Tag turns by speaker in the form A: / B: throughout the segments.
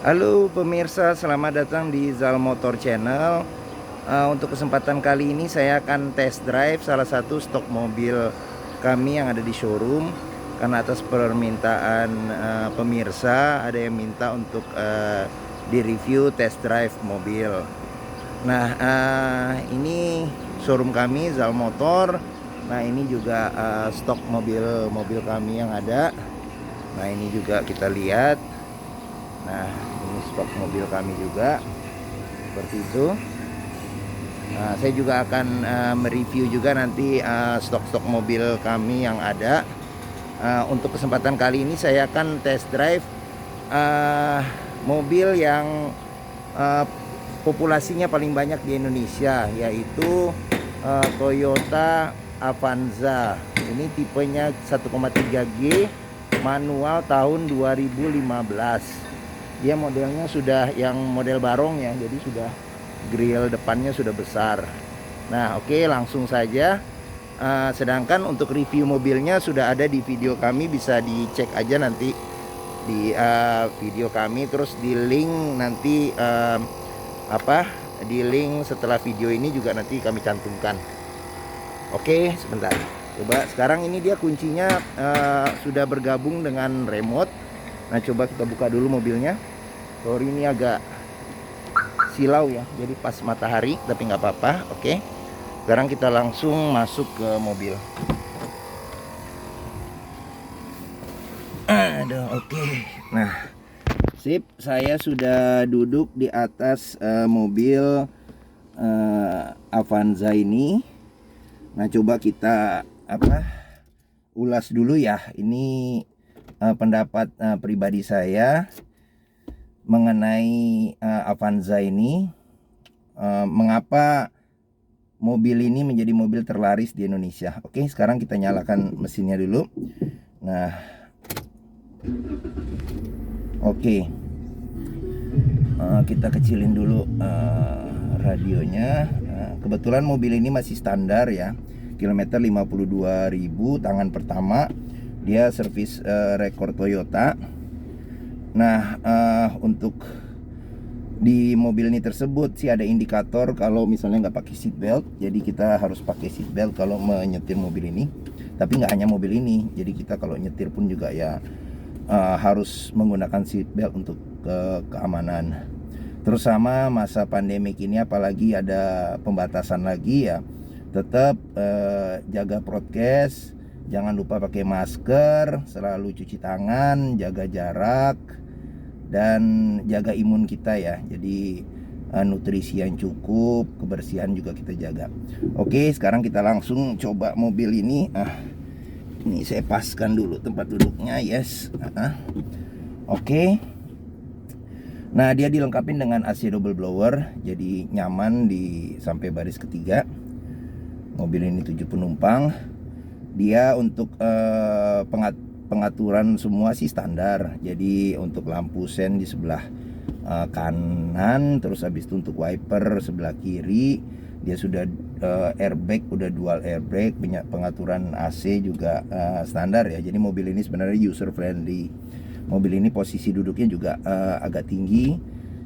A: Halo pemirsa, selamat datang di Zal Motor Channel. Untuk kesempatan kali ini saya akan test drive salah satu stok mobil kami yang ada di showroom. Karena atas permintaan pemirsa, ada yang minta untuk di-review test drive mobil. Nah, ini showroom kami Zal Motor. Nah, ini juga stok mobil-mobil kami yang ada. Nah, ini juga kita lihat. Nah, ini stok mobil kami juga seperti itu. Nah, saya juga akan mereview juga nanti stok-stok mobil kami yang ada. Untuk kesempatan kali ini saya akan test drive mobil yang populasinya paling banyak di Indonesia, yaitu Toyota Avanza. Ini tipenya 1,3G manual tahun 2015. Dia modelnya sudah yang model barong ya, jadi sudah grill depannya sudah besar. Nah, oke, langsung saja. Sedangkan untuk review mobilnya sudah ada di video kami, bisa dicek aja nanti di video kami. Terus di link nanti di link setelah video ini juga nanti kami cantumkan. Oke, sebentar. Coba sekarang ini dia kuncinya sudah bergabung dengan remote. Nah, coba kita buka dulu mobilnya. Sorry, ini agak silau ya, jadi pas matahari, tapi nggak apa-apa. Oke, sekarang kita langsung masuk ke mobil. Aduh, oke. Nah, sip, saya sudah duduk di atas mobil Avanza ini. Nah, coba kita ulas dulu ya. Ini pendapat pribadi saya mengenai Avanza ini, mengapa mobil ini menjadi mobil terlaris di Indonesia. Oke, sekarang kita nyalakan mesinnya dulu. Nah, oke, kita kecilin dulu radionya. Kebetulan mobil ini masih standar ya, kilometer 52.000 tangan pertama. Dia servis rekor Toyota. Nah, untuk di mobil ini tersebut sih ada indikator kalau misalnya nggak pakai seat belt. Jadi kita harus pakai seat belt kalau menyetir mobil ini. Tapi nggak hanya mobil ini. Jadi kita kalau nyetir pun juga ya harus menggunakan seat belt untuk keamanan. Terus sama masa pandemik ini, apalagi ada pembatasan lagi ya, tetap jaga prokes. Jangan lupa pakai masker, selalu cuci tangan, jaga jarak, dan jaga imun kita ya. Jadi nutrisi yang cukup, kebersihan juga kita jaga. Oke, sekarang kita langsung coba mobil ini. Ini saya paskan dulu tempat duduknya. Yes. Oke. Nah, dia dilengkapi dengan AC double blower, jadi nyaman sampai baris ketiga. Mobil ini 7 penumpang. Dia untuk pengaturan semua sih standar. Jadi untuk lampu sen di sebelah kanan, terus habis itu untuk wiper sebelah kiri, dia sudah airbag, udah dual airbag. Pengaturan AC juga standar ya. Jadi mobil ini sebenarnya user friendly. Mobil ini posisi duduknya juga agak tinggi,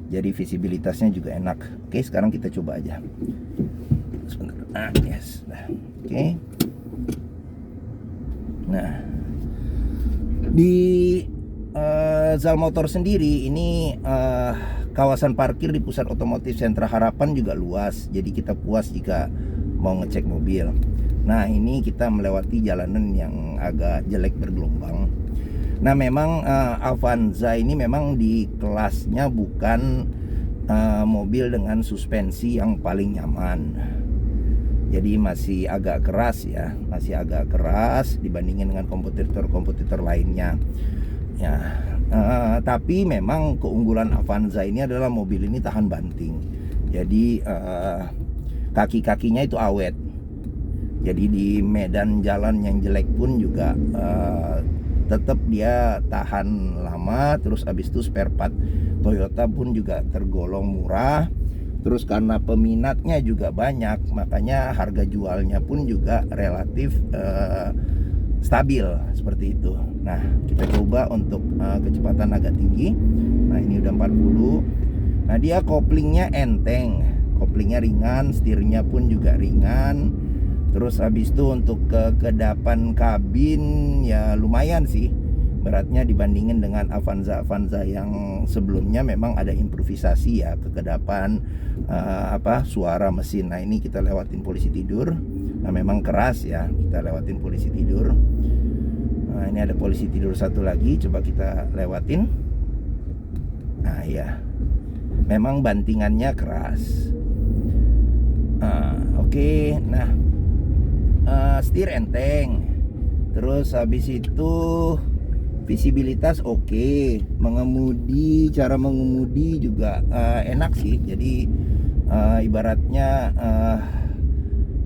A: jadi visibilitasnya juga enak. Oke, sekarang kita coba aja. Sebentar. Yes. Oke. Nah, di Zal Motor sendiri ini kawasan parkir di Pusat Otomotif Sentra Harapan juga luas. Jadi kita puas jika mau ngecek mobil. Nah, ini kita melewati jalanan yang agak jelek bergelombang. Nah, memang Avanza ini memang di kelasnya bukan mobil dengan suspensi yang paling nyaman. Jadi masih agak keras ya, masih agak keras dibandingin dengan kompetitor lainnya. Ya, tapi memang keunggulan Avanza ini adalah mobil ini tahan banting. Jadi kaki-kakinya itu awet. Jadi di medan jalan yang jelek pun juga tetap dia tahan lama. Terus habis itu spare part Toyota pun juga tergolong murah. Terus karena peminatnya juga banyak, makanya harga jualnya pun juga relatif stabil seperti itu. Nah, kita coba untuk kecepatan agak tinggi. Nah, ini udah udah 40. Nah dia koplingnya enteng, koplingnya ringan, setirnya pun juga ringan. Terus habis itu untuk kekedapan kabin ya lumayan sih beratnya dibandingin dengan Avanza yang sebelumnya. Memang ada improvisasi ya kekedapan suara mesin. Nah ini kita lewatin polisi tidur. Nah memang keras ya, kita lewatin polisi tidur. Nah ini ada polisi tidur satu lagi, coba kita lewatin. Nah ya, memang bantingannya keras. Oke. Nah setir enteng. Terus habis itu visibilitas oke. Cara mengemudi juga enak sih. Jadi ibaratnya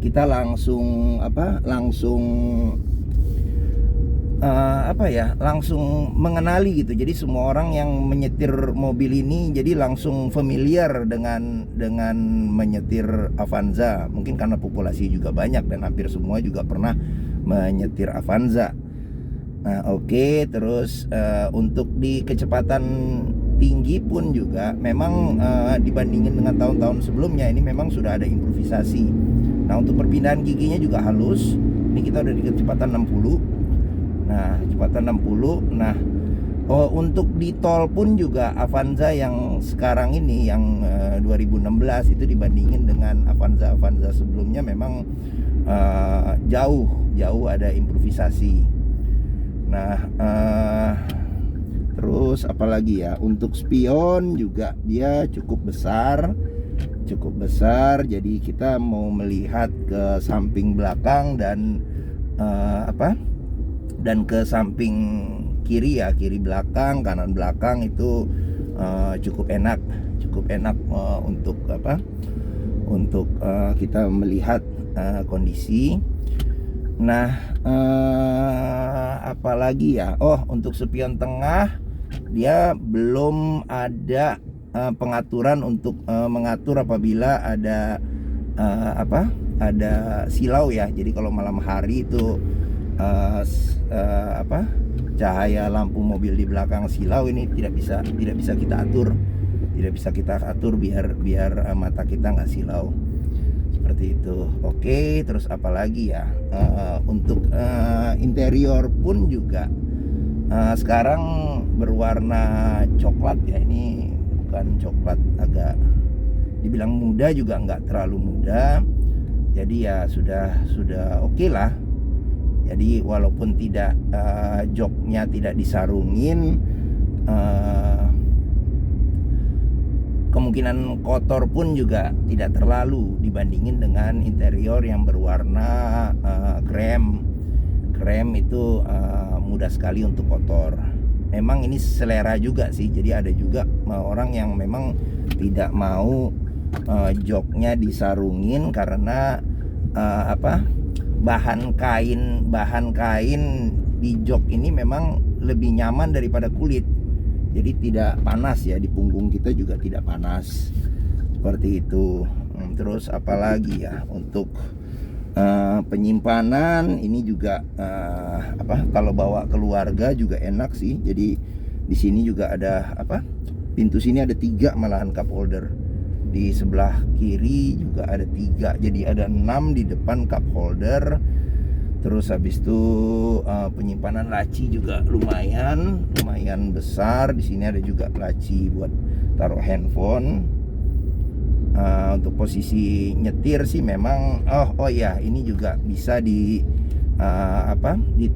A: kita langsung mengenali gitu. Jadi semua orang yang menyetir mobil ini jadi langsung familiar dengan menyetir Avanza. Mungkin karena populasi juga banyak dan hampir semua juga pernah menyetir Avanza. Nah oke. Terus untuk di kecepatan tinggi pun juga memang dibandingin dengan tahun-tahun sebelumnya ini memang sudah ada improvisasi. Nah untuk perpindahan giginya juga halus. Ini kita udah di kecepatan 60. Nah kecepatan 60. Nah untuk di tol pun juga Avanza yang sekarang ini yang 2016 itu dibandingin dengan Avanza sebelumnya memang jauh ada improvisasi. Nah terus apalagi ya, untuk spion juga dia cukup besar. Jadi kita mau melihat ke samping belakang dan dan ke samping kiri ya, kiri belakang, kanan belakang itu cukup enak untuk kita melihat kondisi. Nah apalagi ya, untuk spion tengah dia belum ada pengaturan untuk mengatur apabila ada ada silau ya. Jadi kalau malam hari itu cahaya lampu mobil di belakang silau, ini tidak bisa kita atur biar mata kita nggak silau seperti itu. Oke. Terus apalagi ya, untuk interior pun juga sekarang berwarna coklat ya. Ini bukan coklat, agak dibilang muda juga nggak terlalu muda. Jadi ya sudah oke lah. Jadi walaupun tidak joknya tidak disarungin, kemungkinan kotor pun juga tidak terlalu dibandingin dengan interior yang berwarna krem. Krem itu mudah sekali untuk kotor. Memang ini selera juga sih. Jadi ada juga orang yang memang tidak mau joknya disarungin karena bahan kain di jok ini memang lebih nyaman daripada kulit. Jadi tidak panas ya, di punggung kita juga tidak panas seperti itu. Terus apalagi ya, untuk penyimpanan ini juga kalau bawa keluarga juga enak sih. Jadi di sini juga ada pintu sini ada 3 malahan cup holder. Di sebelah kiri juga ada 3, jadi ada 6 di depan cup holder. Terus habis itu penyimpanan laci juga lumayan besar. Di sini ada juga laci buat taruh handphone. Untuk posisi nyetir sih memang ini juga bisa di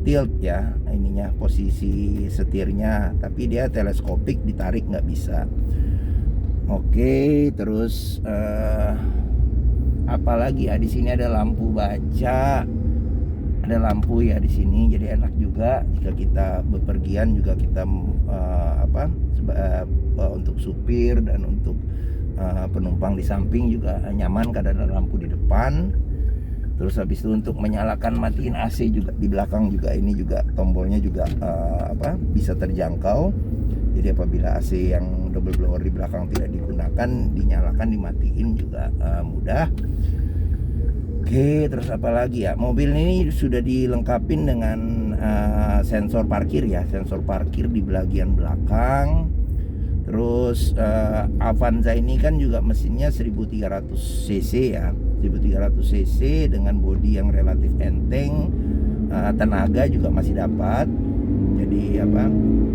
A: tilt ya ininya, posisi setirnya, tapi dia teleskopik, ditarik nggak bisa. Oke. Terus apalagi ya, di sini ada lampu baca, ada lampu ya di sini, jadi enak juga jika kita bepergian juga kita untuk supir dan untuk penumpang di samping juga nyaman karena ada lampu di depan. Terus habis itu untuk menyalakan matiin AC juga di belakang juga, ini juga tombolnya juga bisa terjangkau. Jadi apabila AC yang double blower di belakang tidak digunakan, dinyalakan dimatiin juga mudah. Oke. Terus apalagi ya, mobil ini sudah dilengkapi dengan sensor parkir ya, sensor parkir di bagian belakang. Terus Avanza ini kan juga mesinnya 1300 cc ya, 1300 cc dengan bodi yang relatif enteng, tenaga juga masih dapat, jadi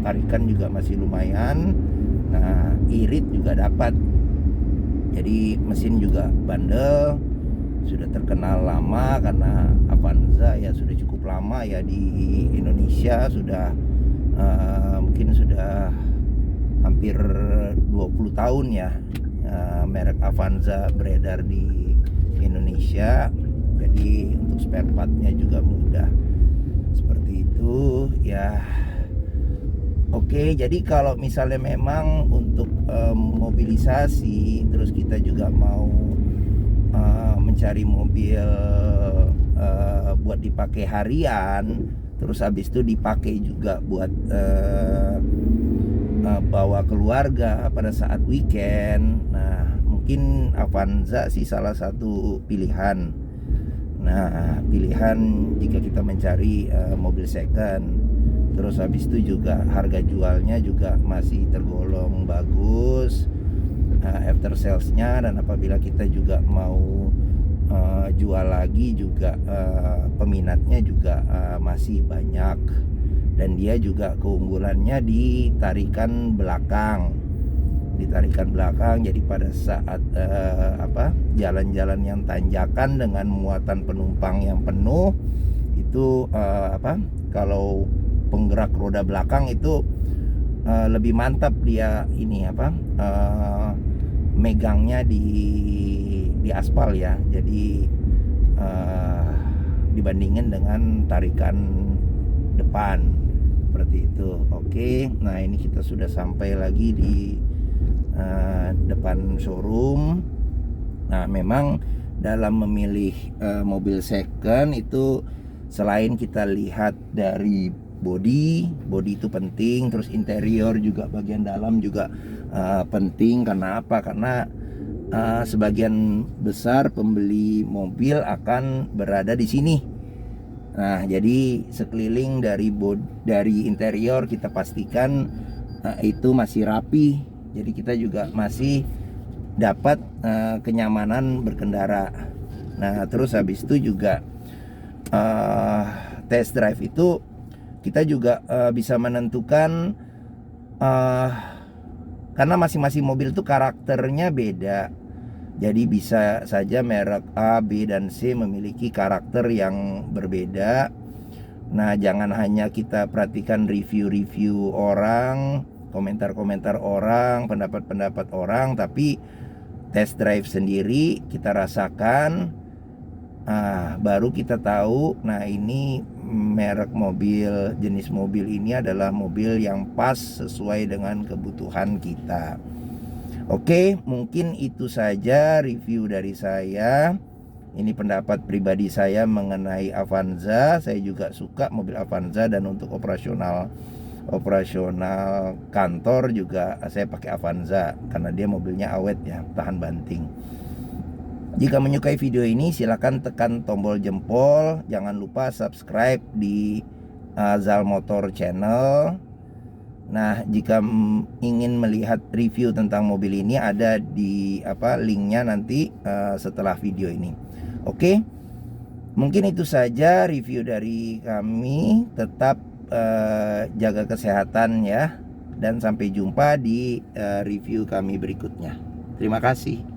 A: tarikan juga masih lumayan. Nah, irit juga dapat, jadi mesin juga bandel, sudah terkenal lama karena Avanza ya sudah cukup lama ya di Indonesia, sudah mungkin sudah hampir 20 tahun ya merek Avanza beredar di Indonesia. Jadi untuk spare partnya juga mudah, seperti itu ya. Oke, jadi kalau misalnya memang untuk mobilisasi, terus kita juga mau mencari mobil buat dipakai harian, terus habis itu dipakai juga buat bawa keluarga pada saat weekend. Nah, mungkin Avanza sih salah satu pilihan. Nah, pilihan jika kita mencari mobil second. Terus habis itu juga harga jualnya juga masih tergolong bagus, after salesnya, dan apabila kita juga mau jual lagi juga peminatnya juga masih banyak. Dan dia juga keunggulannya di tarikan belakang, jadi pada saat jalan-jalan yang tanjakan dengan muatan penumpang yang penuh itu kalau penggerak roda belakang itu lebih mantap dia ini megangnya di aspal ya, jadi dibandingin dengan tarikan depan seperti itu. Oke, nah ini kita sudah sampai lagi di depan showroom. Nah, memang dalam memilih mobil second itu selain kita lihat dari body itu penting, terus interior juga, bagian dalam juga penting. Karena apa? Karena sebagian besar pembeli mobil akan berada di sini. Nah, jadi sekeliling dari interior kita pastikan itu masih rapi. Jadi kita juga masih dapat kenyamanan berkendara. Nah, terus habis itu juga test drive itu kita juga bisa menentukan karena masing-masing mobil itu karakternya beda. Jadi bisa saja merek A, B, dan C memiliki karakter yang berbeda. Nah, jangan hanya kita perhatikan review-review orang, komentar-komentar orang, pendapat-pendapat orang, tapi test drive sendiri kita rasakan. Baru kita tahu, nah ini merek mobil, jenis mobil ini adalah mobil yang pas sesuai dengan kebutuhan kita. Oke, mungkin itu saja review dari saya. Ini pendapat pribadi saya mengenai Avanza. Saya juga suka mobil Avanza, dan untuk operasional kantor juga saya pakai Avanza karena dia mobilnya awet ya, tahan banting. Jika menyukai video ini, silakan tekan tombol jempol. Jangan lupa subscribe di Zal Motor Channel. Nah, jika ingin melihat review tentang mobil ini, ada di linknya nanti setelah video ini. Oke, mungkin itu saja review dari kami. Tetap jaga kesehatan ya, dan sampai jumpa di review kami berikutnya. Terima kasih.